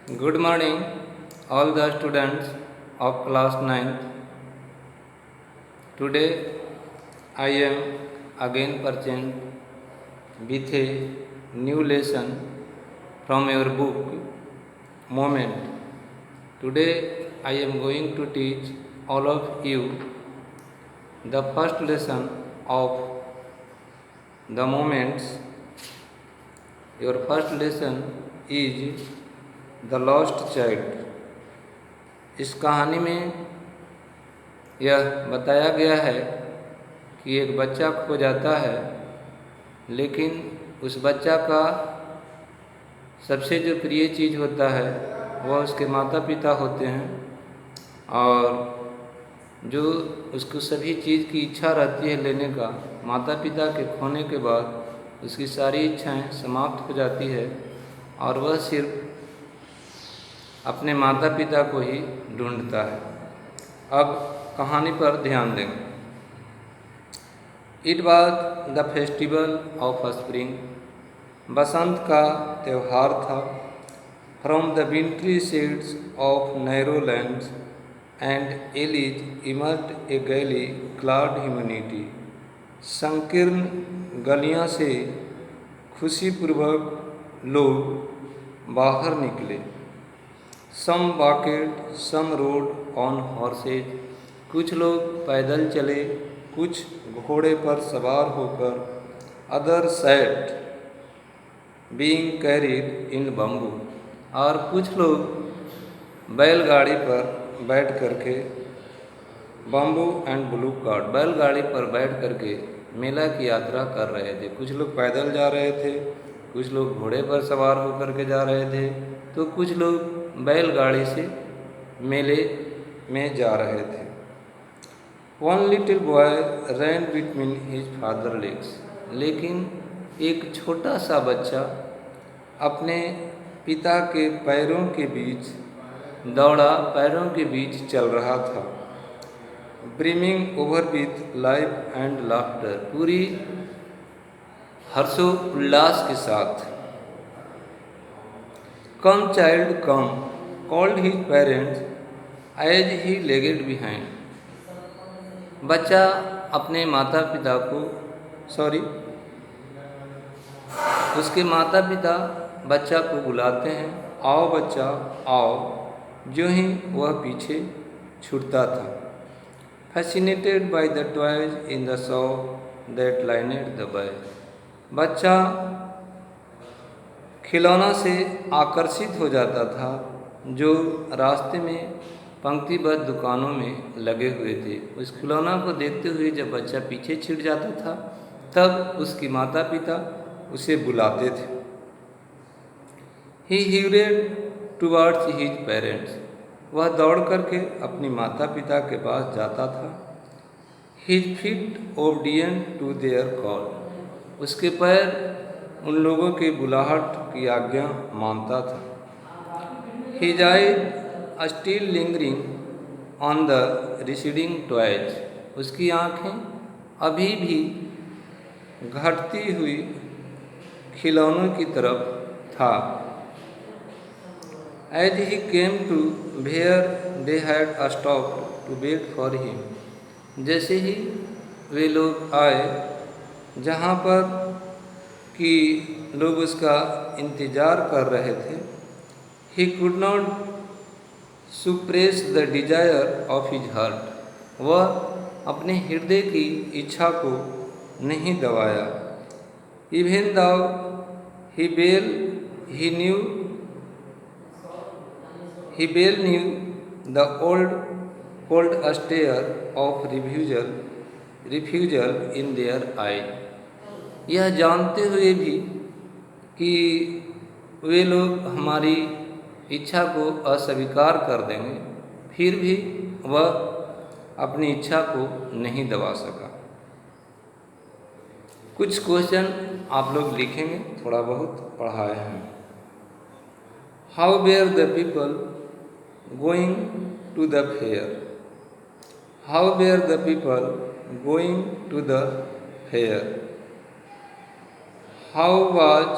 Good morning, all the students of class 9th. Today I am again present with a new lesson from your book Moment. Today I am going to teach all of you the first lesson of the moments. Your first lesson is the lost child. इस कहानी में यह बताया गया है कि एक बच्चा खो जाता है, लेकिन उस बच्चा का सबसे जो प्रिय चीज़ होता है वह उसके माता पिता होते हैं और जो उसको सभी चीज़ की इच्छा रहती है लेने का, माता पिता के खोने के बाद उसकी सारी इच्छाएं समाप्त हो जाती है और वह सिर्फ अपने माता पिता को ही ढूंढता है। अब कहानी पर ध्यान दें। It was the festival of spring. बसंत का त्यौहार था। From the wintry shades of narrow lands and alleys emerged a gaily cloud humanity. संकीर्ण गलियां से खुशीपूर्वक लोग बाहर निकले। Some walked, some rode on horses. कुछ लोग पैदल चले, कुछ घोड़े पर सवार होकर। Other sat being carried in bamboo. और कुछ लोग बैलगाड़ी पर बैठ करके, बम्बू एंड ब्लू कार्ड, बैलगाड़ी पर बैठ करके मेला की यात्रा कर रहे थे। कुछ लोग पैदल जा रहे थे, कुछ लोग घोड़े पर सवार होकर के जा रहे थे, तो कुछ लोग बैलगाड़ी से मेले में जा रहे थे। वन लिटिल बॉय रैन बिटवीन हिज फादर लेग्स। लेकिन एक छोटा सा बच्चा अपने पिता के पैरों के बीच दौड़ा, पैरों के बीच चल रहा था। Brimming over with life and laughter. पूरी हर्षोल्लास के साथ। Come child come called his parents as he lagged behind. बच्चा अपने माता पिता को उसके माता पिता बच्चा को बुलाते हैं, आओ बच्चा आओ, जो ही वह पीछे छूटता था। Fascinated by the toys in the shop that lined the way. बच्चा खिलौना से आकर्षित हो जाता था जो रास्ते में पंक्तिबद्ध दुकानों में लगे हुए थे। उस खिलौना को देखते हुए जब बच्चा पीछे छिट जाता था, तब उसकी माता पिता उसे बुलाते थे। ही ह्यूरेड टुवर्ड्स हिज पेरेंट्स। वह दौड़ करके अपनी माता पिता के पास जाता था। His feet obedient to their call. उसके पैर उन लोगों के बुलाहट की आज्ञा मानता था। His eyes still lingering on the receding toys. उसकी आँखें अभी भी घटती हुई खिलौनों की तरफ था। As he came to where they had stopped to wait for him. जैसे ही वे लोग आए जहाँ पर कि लोग उसका इंतज़ार कर रहे थे, he could not suppress the desire of his heart. वह अपने हृदय की इच्छा को नहीं दबाया। Even though he well knew the old stare of refusal in their eye. यह जानते हुए भी कि वे लोग हमारी इच्छा को अस्वीकार कर देंगे, फिर भी वह अपनी इच्छा को नहीं दबा सका। कुछ क्वेश्चन आप लोग लिखेंगे, थोड़ा बहुत पढ़ाए हैं। How were the people going to the fair. How were the people going to the fair. How was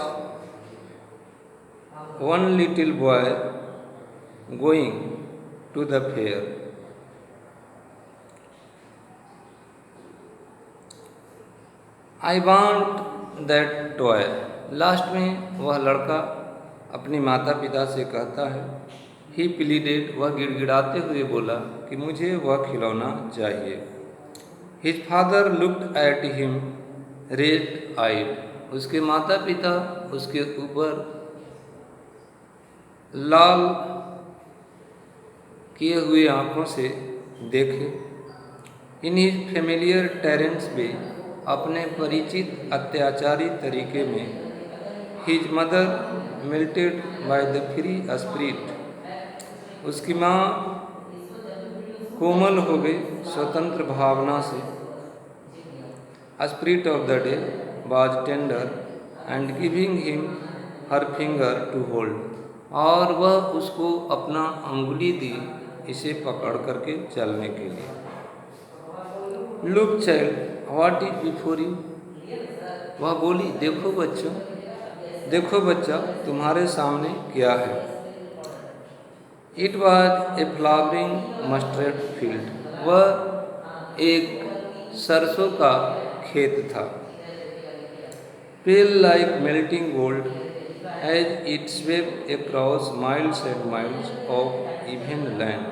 one little boy going to the fair. I want that toy. Last में वह लड़का अपने माता पिता से कहता है, ही प्लीडेड, वह गिड़गिड़ाते हुए बोला कि मुझे वह खिलौना चाहिए. His father looked at him red eyed. उसके माता पिता उसके ऊपर लाल किए हुए आंखों से देखे. इन हिज फेमिलियर टेरेंट्स वे, अपने परिचित अत्याचारी तरीके में. His mother melted by the free spirit. उसकी माँ कोमल हो गई स्वतंत्र भावना से. Spirit of the day was tender and giving him her finger to hold. और वह उसको अपना अंगुली दी इसे पकड़ करके चलने के लिए. Look child, what is before you? वह बोली, देखो बच्चों, देखो बच्चा, तुम्हारे सामने क्या है. It was a flowering mustard field. वह एक सरसों का खेत था. Pale like melting gold, as it swept across miles and miles of even land.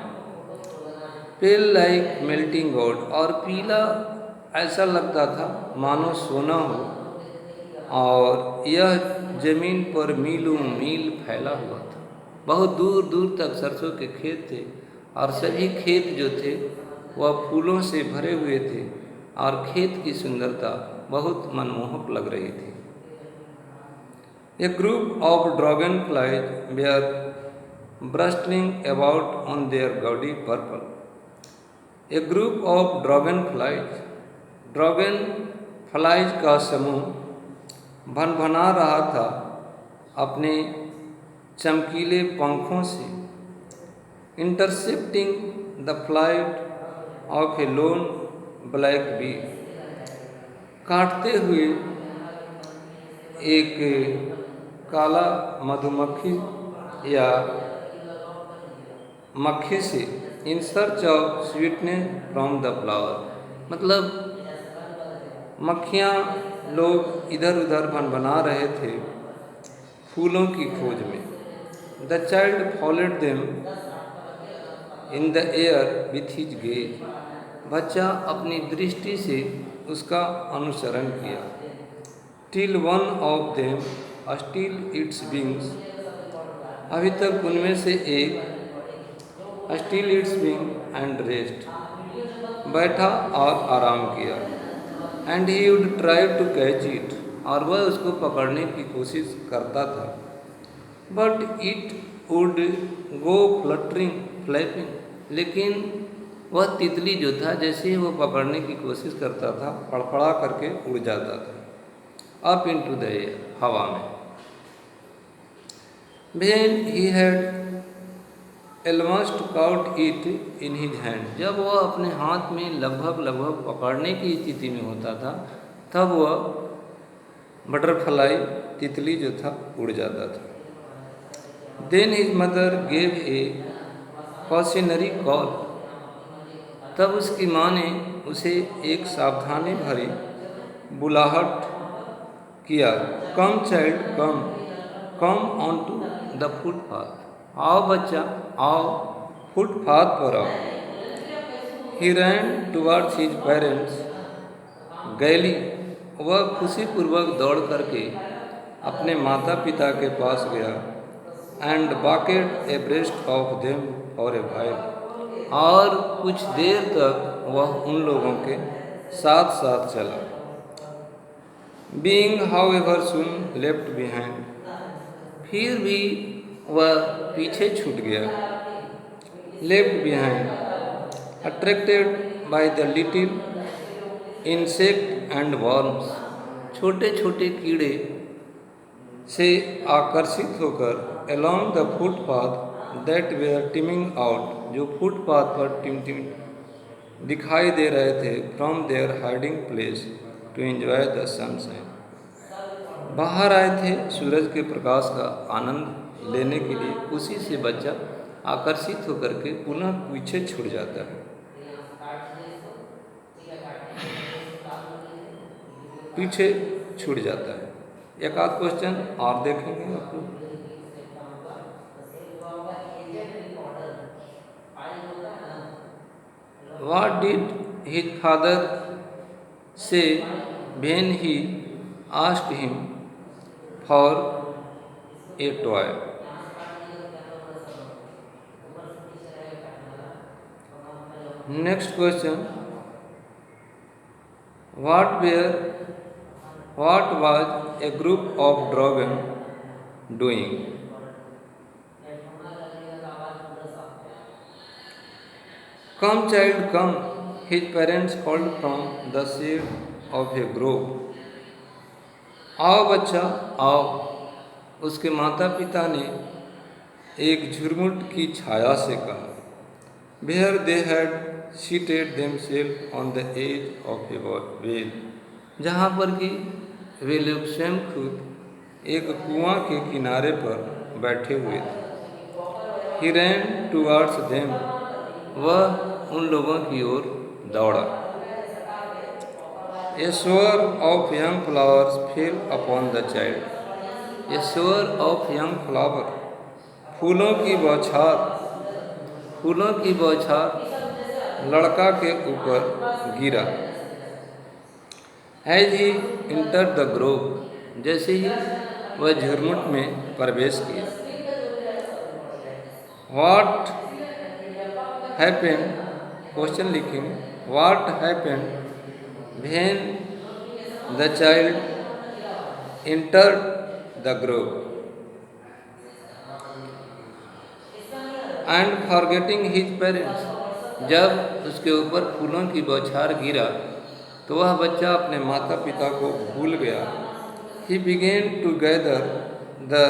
Pale like melting gold, और पीला ऐसा लगता था मानो सोना हो, और यह जमीन पर मीलों मील फैला हुआ था. बहुत दूर दूर तक सरसों के खेत थे, और सभी खेत जो थे वह फूलों से भरे हुए थे, और खेत की सुंदरता बहुत मनमोहक लग रही थी. A group of dragonflies were bustling about on their gaudy purple. A group of dragonflies का समूह भनभना रहा था अपने चमकीले पंखों से. Intercepting the flight of a lone black bee. काटते हुए एक काला मधुमक्खी या मक्खी से. In search of sweetness from the flower. मतलब मक्खियाँ लोग इधर उधर भनभना रहे थे फूलों की खोज में. The child followed them in the air with his gaze. बच्चा अपनी दृष्टि से उसका अनुसरण किया. Till one of them still its wings. अभी तक उनमें से एक still its wing and rest, बैठा और आराम किया. And he would try to catch it, और वह उसको पकड़ने की कोशिश करता था. But it would go flapping. लेकिन वह तितली जो था, जैसे ही वो पकड़ने की कोशिश करता था, फड़फड़ा करके उड़ जाता था अप इनटू द एयर, हवा में. When he had almost caught it in his hand. जब वह अपने हाथ में लगभग पकड़ने की स्थिति में होता था, तब वह बटरफ्लाई तितली जो था उड़ जाता था. Then his mother gave a cautionary call. तब उसकी माँ ने उसे एक सावधानी भरी बुलाहट किया. Come child come on to the footpath. आओ बच्चा, आओ, फुटपाथ पर आओ. He ran towards his parents gaily. वह खुशीपूर्वक दौड़ करके अपने माता पिता के पास गया. And walked abreast of them for a while. और कुछ देर तक वह उन लोगों के साथ साथ चला. Being however soon left behind. फिर भी वह पीछे छूट गया. Left behind. Attracted by the little insect and worms. छोटे छोटे कीड़े से आकर्षित होकर along the footpath that were teeming out. जो फुटपाथ पर टिम दिखाई दे रहे थे from there hiding place to enjoy the sunshine. बाहर आए थे सूरज के प्रकाश का आनंद लेने के लिए. उसी से बच्चा आकर्षित होकर के पुनः पीछे छूट जाता है, पीछे छूट जाता है। एक आध क्वेश्चन और देखेंगे आप लोग। What did his father say when he asked him for a toy? Next question. What was a group of dragon doing? Come, child, come, his parents called from the shade of a grove. आओ बच्चा आओ, उसके माता पिता ने एक झुरमुट की छाया से कहा। Where they had seated themselves on the edge of a well, जहाँ पर कि वे लोग स्वयं खुद एक कुआं के किनारे पर बैठे हुए थे। He ran towards them, वह उन लोगों की ओर दौड़ा। A shower of young flowers fell upon the child. A shower of young flower, फूलों की बौछार लड़का के ऊपर गिरा। As he entered the grove, जैसे ही वह झुरमुट में प्रवेश किया। What happened? क्वेश्चन लिखेंगे। What happened when the child entered the grove? And forgetting his parents, जब उसके ऊपर फूलों की बौछार गिरा तो वह बच्चा अपने माता पिता को भूल गया। He began to gather the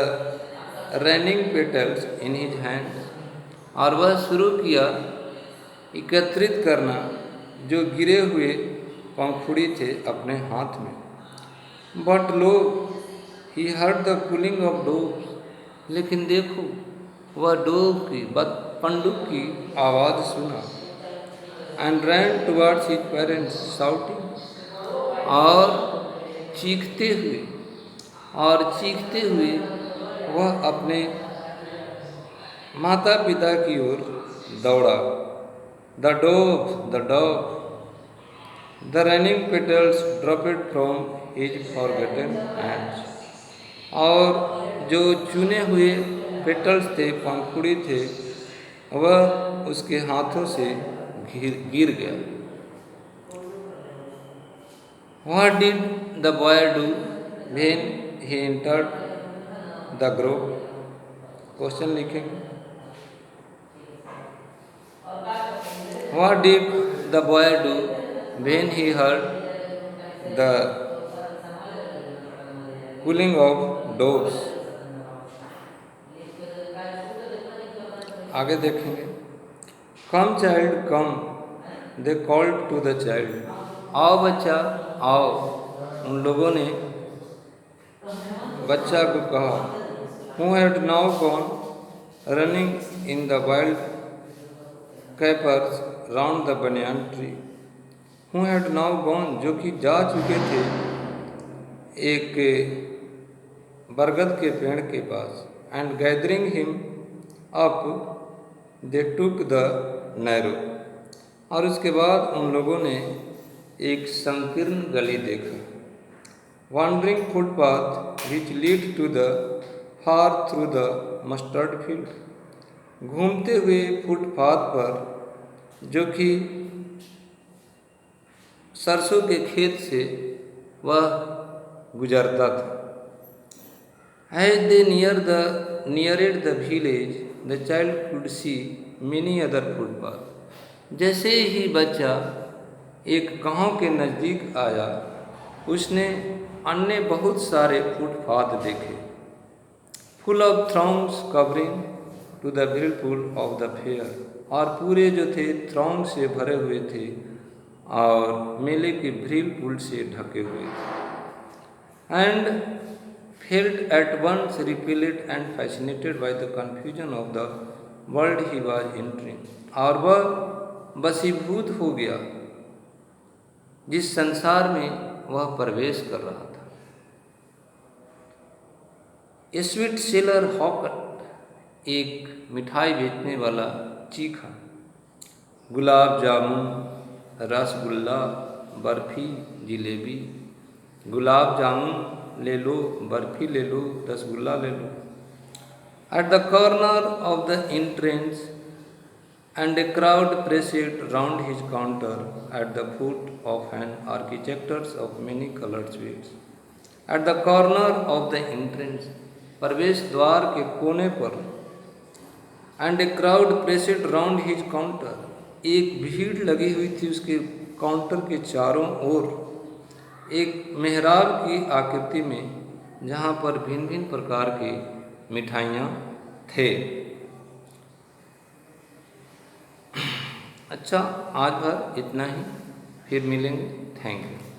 raining petals in his hands, और वह शुरू किया एकत्रित करना जो गिरे हुए पंखुड़ी थे अपने हाथ में। But lo, he heard the cooling of doves, लेकिन देखो वह डोव की पंडुक की आवाज़ सुना। And ran towards his parents shouting, और चीखते हुए वह अपने माता पिता की ओर दौड़ा। The dove, the raining petals dropped from his forgotten hands, और जो चुने हुए पेटल्स थे, पंखुड़ी थे, वह उसके हाथों से गिर गया। What did the boy do when he entered the grove? Question लिखेंगे। What did the boy do when he heard the cooling of doves? आगे देखेंगे। Come, child, come, they called to the child. आओ बच्चा आओ, उन लोगों ने बच्चा को कहा। Who had now gone running in the wild capers round the banyan tree. Who had now gone, जो कि जा चुके थे एक बरगद के पेड़ के पास। And gathering him up, they took the narrow. और उसके बाद उन लोगों ने एक संकीर्ण गली देखा। Wandering footpath which lead to the far through the mustard field. घूमते हुए फुटपाथ पर जो कि सरसों के खेत से वह गुजरता था। As they neared the village, the child could see many other footpaths. जैसे ही बच्चा एक गांव के नज़दीक आया, उसने अन्य बहुत सारे फुटपाथ देखे। Full of throngs covering to the whirlpool of the fair, और पूरे जो थे थ्रॉन्ग से भरे हुए थे और मेले के व्हीलपुल से ढके हुए थे। And felt at once repelled and fascinated by the confusion of the world he was entering, और वह वशीभूत हो गया जिस संसार में वह प्रवेश कर रहा था। ए स्वीट सेलर हॉकट, एक मिठाई बेचने वाला चीखा, गुलाब जामुन, रसगुल्ला, बर्फी, जिलेबी। गुलाब जामुन ले लो, बर्फी ले लो, रसगुल्ला ले लो। At the corner of the entrance, and a crowd pressed round his counter at the foot of an architecture of many colored sweets. At the corner of the entrance, प्रवेश द्वार के कोने पर, and a crowd pressed round his counter, एक भीड़ लगी हुई थी उसके काउंटर के चारों ओर, एक मेहराब की आकृति में, जहाँ पर भिन्न भिन्न प्रकार की मिठाइयाँ थे। अच्छा, आज भर इतना ही, फिर मिलेंगे। Thank you.